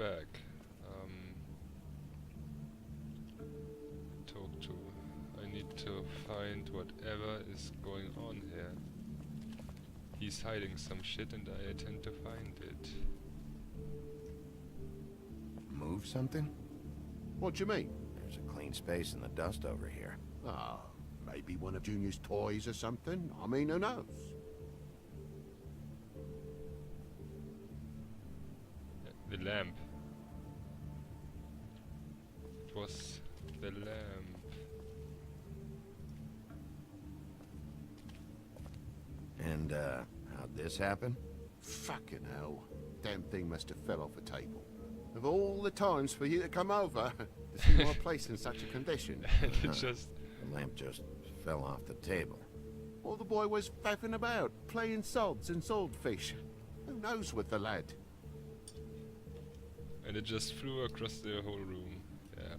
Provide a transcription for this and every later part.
back. Talk to. I need to find whatever is going on here. He's hiding some shit and I intend to find it. Move something? What do you mean? There's a clean space in the dust over here. Oh, maybe one of Junior's toys or something. I mean, who knows? The lamp. It was the lamp. And, how'd this happen? Fucking hell. Damn thing must have fell off a table. Of all the times for you to come over to see my place in such a condition. And it just... The lamp just fell off the table. Or the boy was faffing about, playing sods and swordfish. Who knows with the lad? And it just flew across the whole room. Yeah.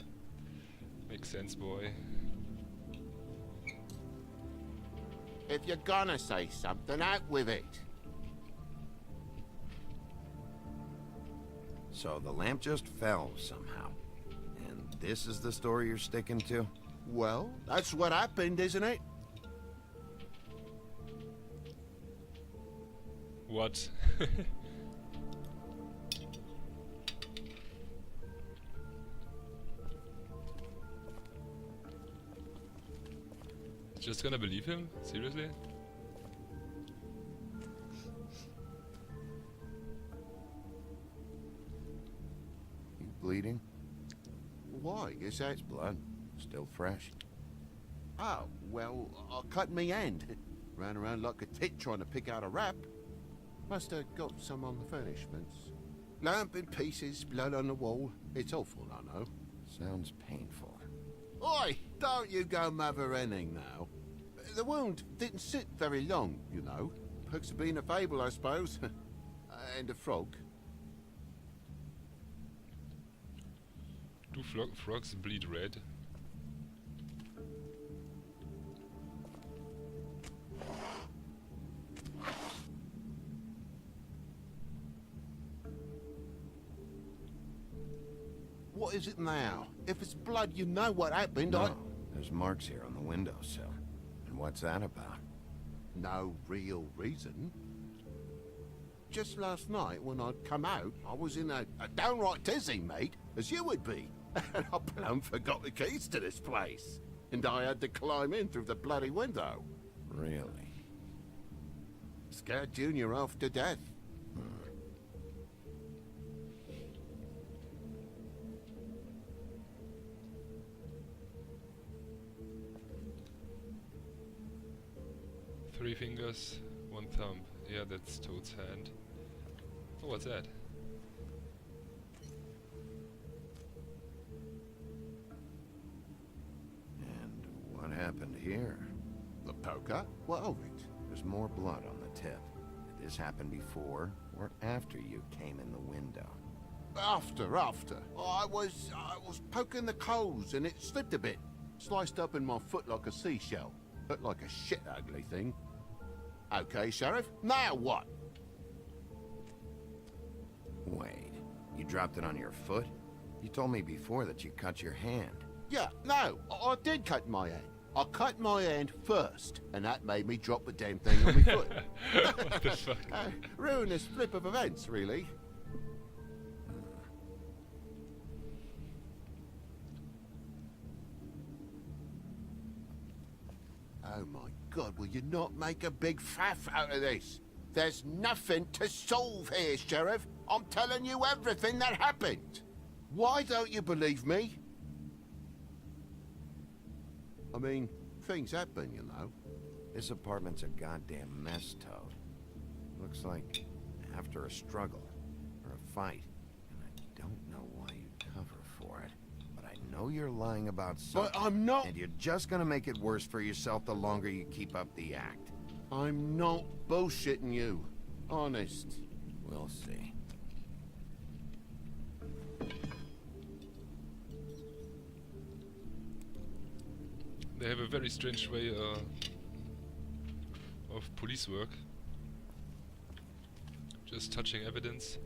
Makes sense, boy. If you're gonna say something, out with it. So the lamp just fell somehow. And this is the story you're sticking to? Well, that's what happened, isn't it? What? Just gonna believe him? Seriously? You bleeding? Why? Is that... It's blood. Still fresh. Oh, well, I cut me hand. Ran around like a tit trying to pick out a wrap. Must have got some on the furnishments. Lamp in pieces, blood on the wall. It's awful, I know. Sounds painful. Oi! Don't you go mother-henning now. The wound didn't sit very long, you know. Perks of being a fable, I suppose. And a frog. Do frogs bleed red? What is it now? If it's blood, you know what happened. No, there's marks here on the windowsill. And what's that about? No real reason. Just last night, when I'd come out, I was in a downright tizzy, mate, as you would be. And I plumb forgot the keys to this place. And I had to climb in through the bloody window. Really? Scared Junior off to death. Three fingers, one thumb. Yeah, that's Toad's hand. Oh, what's that? And what happened here? The poker? What of it? There's more blood on the tip. Did this happen before or after you came in the window? After. I was poking the coals and it slipped a bit. Sliced up in my foot like a seashell. Looked like a shit ugly thing. Okay, Sheriff, now what? Wait, you dropped it on your foot? You told me before that you cut your hand. Yeah, no, I did cut my hand. I cut my hand first, and that made me drop the damn thing on my foot. What the fuck? Ruinous flip of events, really. Oh my God, will you not make a big faff out of this? There's nothing to solve here, Sheriff. I'm telling you everything that happened. Why don't you believe me? I mean, things happen, you know. This apartment's a goddamn mess, Toad. Looks like after a struggle or a fight. And I don't know why you'd cover for it. But I know you're lying about something. But I'm not... And you're just gonna make it worse for yourself the longer you keep up the act. I'm not bullshitting you. Honest. We'll see. They have a very strange way of police work. Just touching evidence.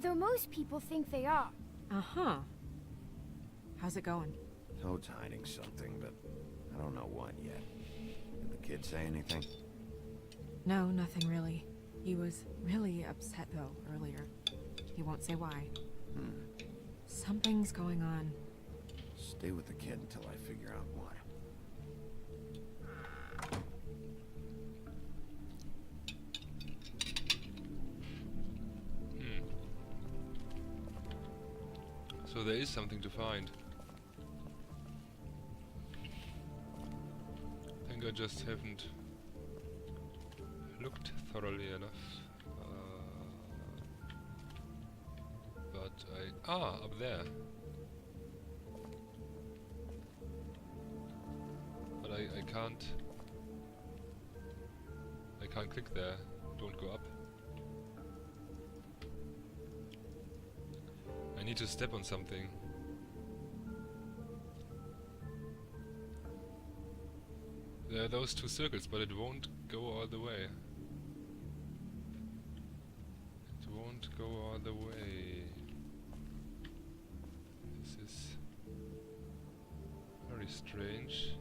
Though most people think they are. Uh-huh. How's it going? Toad's hiding something, but I don't know what yet. Did the kid say anything? No, nothing really. He was really upset, though, earlier. He won't say why. Something's going on. Stay with the kid until I figure out what. So there is something to find. I think I just haven't looked thoroughly enough. But up there. But I can't click there. Don't go up. I need to step on something. There are those two circles, but it won't go all the way. It won't go all the way. This is very strange.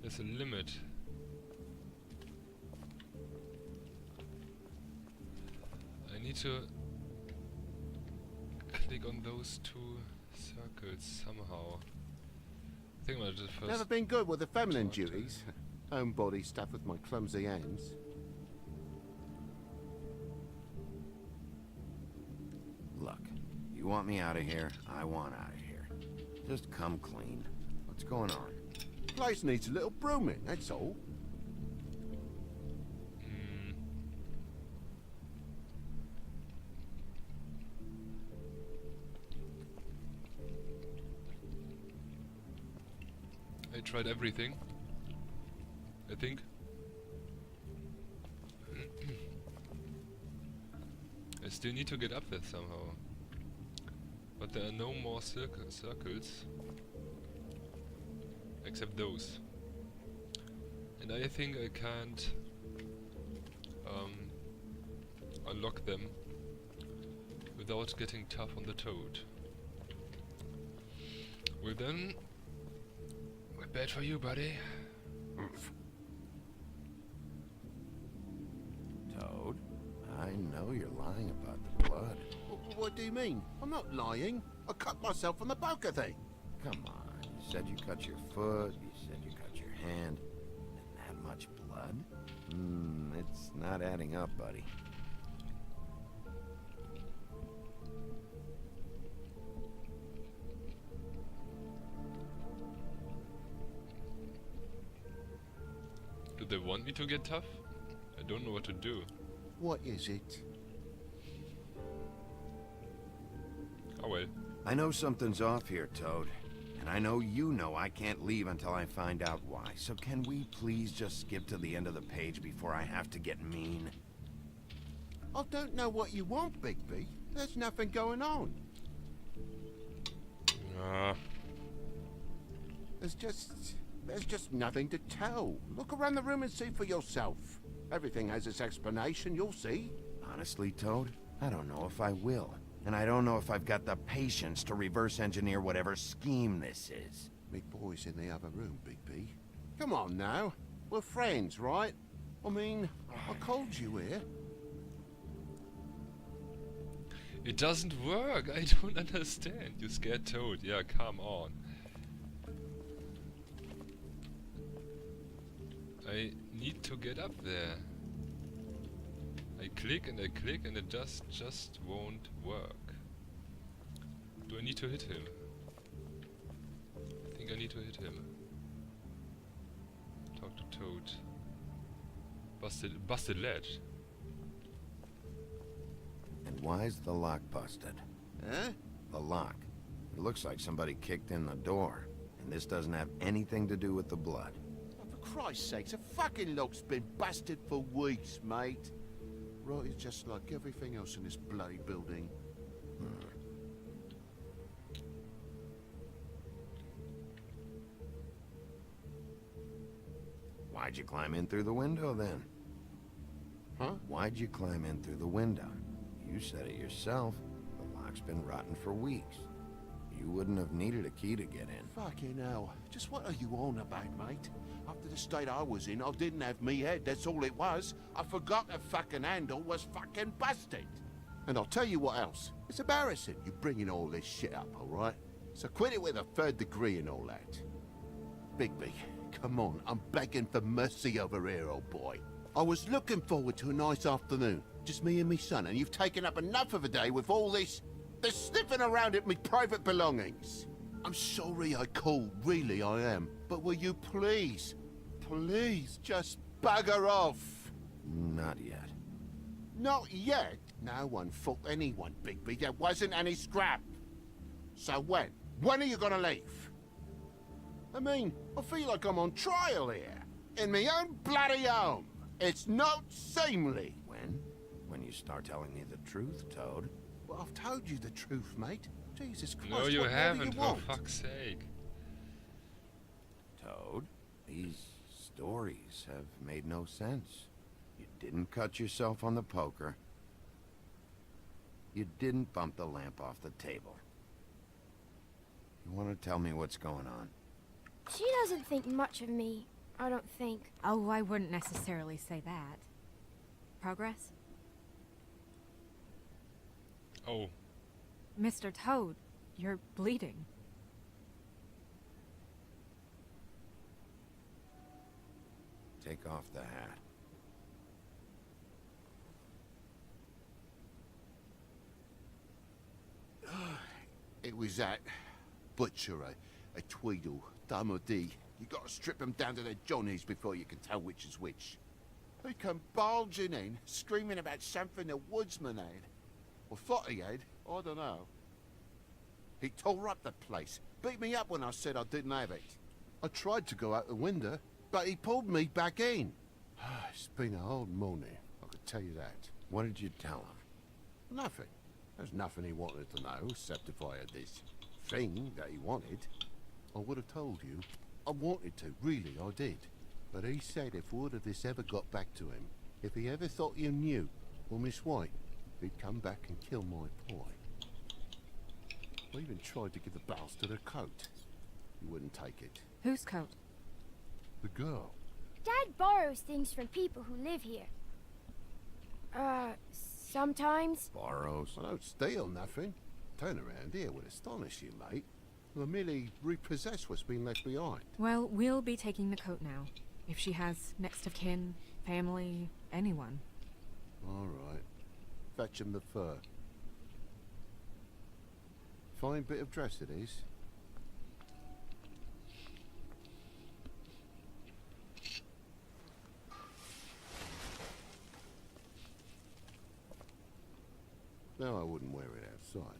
There's a limit. I need to click on those two circles somehow. I think I'll just first. Never been good with the feminine talk to duties. Homebody stuff with my clumsy hands. Look, you want me out of here? I want out of here. Just come clean. What's going on? Place needs a little brooming, that's all. I tried everything, I think. I still need to get up there somehow. But there are no more circles. Except those. And I think I can't unlock them without getting tough on the toad. Well then, we're bad for you, buddy. Toad, I know you're lying about the blood. What do you mean? I'm not lying. I cut myself on the poker thing. Come on. You said you cut your foot, you said you cut your hand. And that much blood? It's not adding up, buddy. Do they want me to get tough? I don't know what to do. What is it? Oh well. I know something's off here, Toad. And I know you know I can't leave until I find out why. So can we please just skip to the end of the page before I have to get mean? I don't know what you want, Bigby. There's nothing going on. There's just nothing to tell. Look around the room and see for yourself. Everything has its explanation, you'll see. Honestly, Toad, I don't know if I will. And I don't know if I've got the patience to reverse engineer whatever scheme this is. Me boy's in the other room, Bigby. Come on now. We're friends, right? I mean, I called you here. It doesn't work. I don't understand. You scared Toad. Yeah, come on. I need to get up there. I click and it just won't work. Do I need to hit him? I think I need to hit him. Talk to Toad. Busted ledge. And why's the lock busted? Huh? The lock. It looks like somebody kicked in the door. And this doesn't have anything to do with the blood. Oh, for Christ's sakes, the fucking lock's been busted for weeks, mate. Right, it's just like everything else in this bloody building. Why'd you climb in through the window then? Huh? Why'd you climb in through the window? You said it yourself. The lock's been rotten for weeks. You wouldn't have needed a key to get in. Fucking hell. Just what are you on about, mate? After the state I was in, I didn't have me head, that's all it was. I forgot the fucking handle was fucking busted. And I'll tell you what else. It's embarrassing you bringing all this shit up, alright? So quit it with a 3rd degree and all that. Bigby, come on, I'm begging for mercy over here, old boy. I was looking forward to a nice afternoon. Just me and me son, and you've taken up enough of a day with all this sniffing around at me private belongings. I'm sorry I called, really I am. But will you please, please just bugger off? Not yet. Not yet? No one fought anyone, Bigby. There wasn't any scrap. So when? When are you gonna leave? I mean, I feel like I'm on trial here. In my own bloody home. It's not seemly. When? When you start telling me the truth, Toad. Well, I've told you the truth, mate. Jesus Christ, No, you what more do haven't, you for want? fuck's sake. Toad, these stories have made no sense. You didn't cut yourself on the poker. You didn't bump the lamp off the table. You want to tell me what's going on? She doesn't think much of me, I don't think. Oh, I wouldn't necessarily say that. Progress? Oh, Mr. Toad, you're bleeding. Take off the hat. It was that butcher, a Tweedle, Dumody. You gotta strip them down to their johnnies before you can tell which is which. He come bulging in, screaming about something the woodsman had. Or thought he had, I don't know. He tore up the place, beat me up when I said I didn't have it. I tried to go out the window, but he pulled me back in. It's been a hard morning, I could tell you that. What did you tell him? Nothing. There's nothing he wanted to know, except if I had this thing that he wanted. I would have told you. I wanted to, really, I did. But he said if word of this ever got back to him, if he ever thought you knew, or Miss White, he'd come back and kill my boy. I even tried to give the bastard a coat. He wouldn't take it. Whose coat? The girl. Dad borrows things from people who live here. Sometimes. Borrows? I don't steal nothing. Turn around here would astonish you, mate. I merely repossess what's been left behind. Well, we'll be taking the coat now. If she has next of kin, family, anyone. All right. Fetch him the fur. Fine bit of dress it is. No, I wouldn't wear it outside.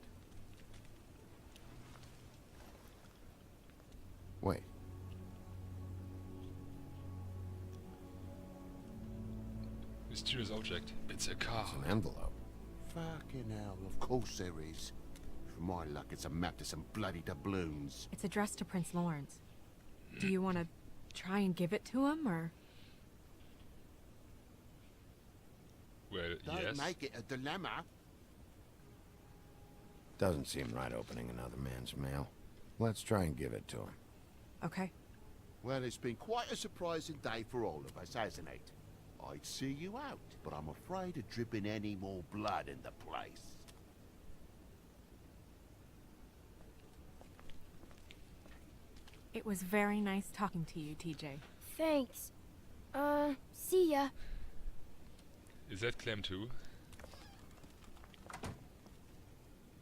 Wait. mysterious object. It's a car. It's an envelope. Fucking hell, of course there is. For my luck, it's a map to some bloody doubloons. It's addressed to Prince Lawrence. Do you want to try and give it to him, or...? Well, Don't yes. make it a dilemma. Doesn't seem right opening another man's mail. Let's try and give it to him. Okay. Well, it's been quite a surprising day for all of us, hasn't it? I'd see you out, but I'm afraid of dripping any more blood in the place. It was very nice talking to you, TJ. Thanks. See ya. Is that Clem too?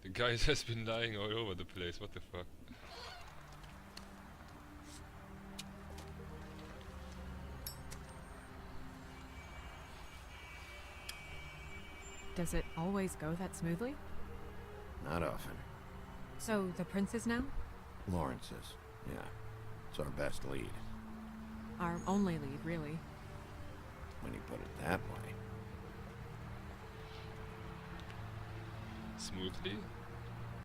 The guy has been lying all over the place, what the fuck? Does it always go that smoothly? Not often. So, the princes now? Lawrence's. Yeah. It's our best lead. Our only lead, really. When you put it that way. Smoothly?